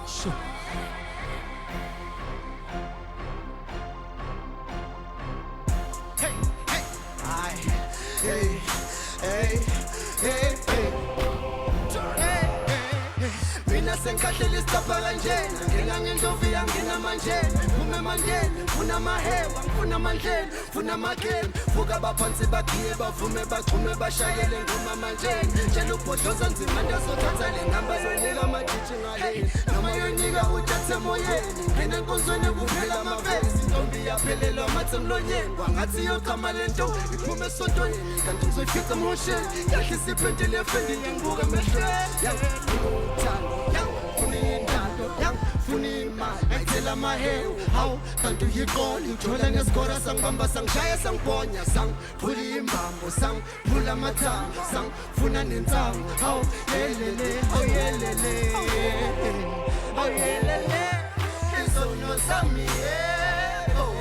Sure. Hey, hey, aye, hey, hey, hey, hey. Mina senkahleli stopha kanjena ngina ngendlovu yangina manjena kume mandela funa mahewa funa mandlela funa magame vuka baphansi bagiye bavume bachume bashayele ngoma manjena tshela ubhodloza nzima ndazothatha le ngamba zonika amadiji ngale noma yonika ujathe moyeni ngina enkonzweni kuvela amavesi intombi yaphelelwa amathe emlonyeni wangathi yochama lento iphume esontweni kanti ngizoyifica emosheni yahle isiphendile efendile ngibuka emehlweni Tell my hair, how can't you call you? Chola ngesikora sangibamba sangishaya sangibonya sang phula imbambo sang phula mathambo sang funa nentsango how yelele oh yelele oh yelele isono sami oh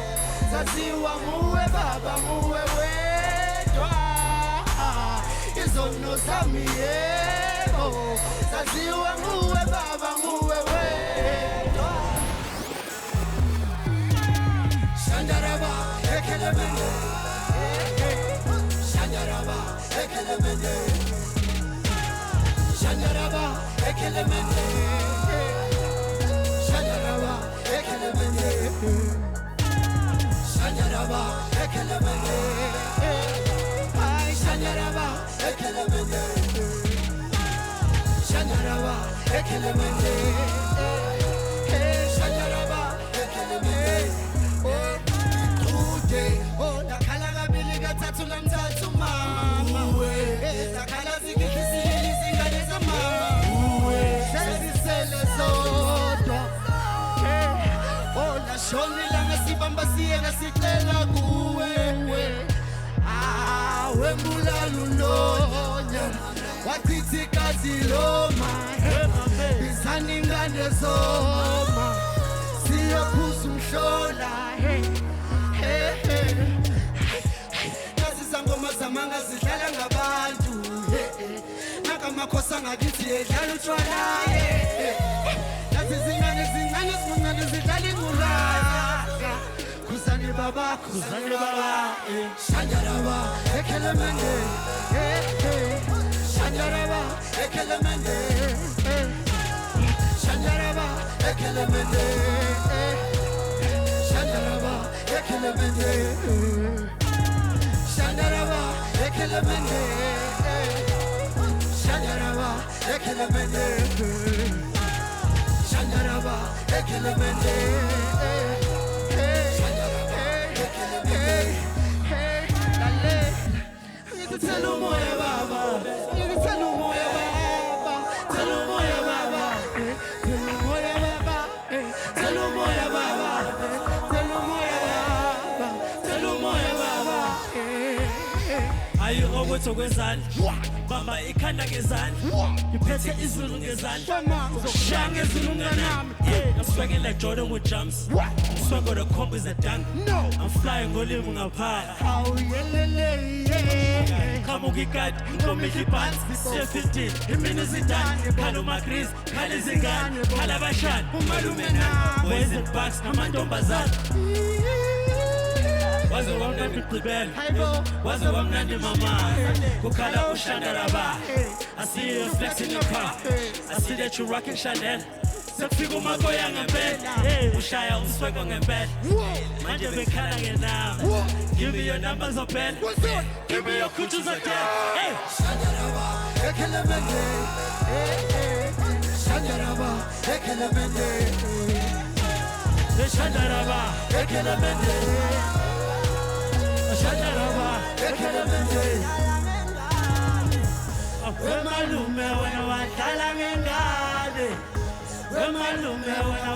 zaziwa muwe baba muwe wedwa isono sami oh zaziwa muwe baba muwe wedwa Shandaraba, Ekelemende. Shandaraba, Ekelemende. Shandaraba, Ekelemende. Shandaraba, Ekelemende. Shandaraba, Ekelemende. Shandaraba, Ekelemende. Shandaraba, Ekelemende. Shandaraba, Ekelemende. Oh, nakhala kabili kathathu namthathu mama nakhala zikhihlizile izingane zamama sezisele zodwa oh lashoni langa sibamba siye ngasicela kuwe wembulala unonya wachithi ikazi loma bizani ingane zoma siyokhuza umhlola Ngoma zamanga zidlala ngabantu nakamakhosa ngakithi edlala utshwala Nathi zingane zincane zidlala ingulaza Khuzani baba Shandaraba Ekelemende Shandaraba Ekelemende Shandaraba Ekelemende Shandaraba Ekelemende Shandaraba, Ekelemende. Shandaraba, Ekelemende. Shandaraba, Ekelemende. Shandaraba, Ekelemende. Hey, dale. You tell umoya baba. You tell umoya baba. Tell umoya baba. Tell umoya baba. Tell umoya baba. Tell umoya baba. Tell umoya baba. Ayo okwethokwenza bamba ikhanda ngezandla ngiphethe izulu ngezandla shaya ngezulu nganami I'm swagging like Jordan with jumps swag on the comp is a dunk I'm flying ngolimi ngaphaya Oh yelele Kama ukikati ngomihli pants C15 imini zidani khala umagris khala izingane khala abashani umalume nami boys and bucks namantombazana Waze wamnandi mgqibela Waze wamnandi mama Kukhala ushandaraba I see you flexing your car I see that you rocking Chanel Sekufika umakoya ngempela Ushaya umswego ngempela Manje bekhala ngenami Give me your numbers of pen Give me your kuchus of ten Shandaraba Ekelemende Shandaraba Ekelemende Shandaraba Ekelemende Shandaraba, Ekelemende. Wemalume wena wadlala ngengane. Wemalume wena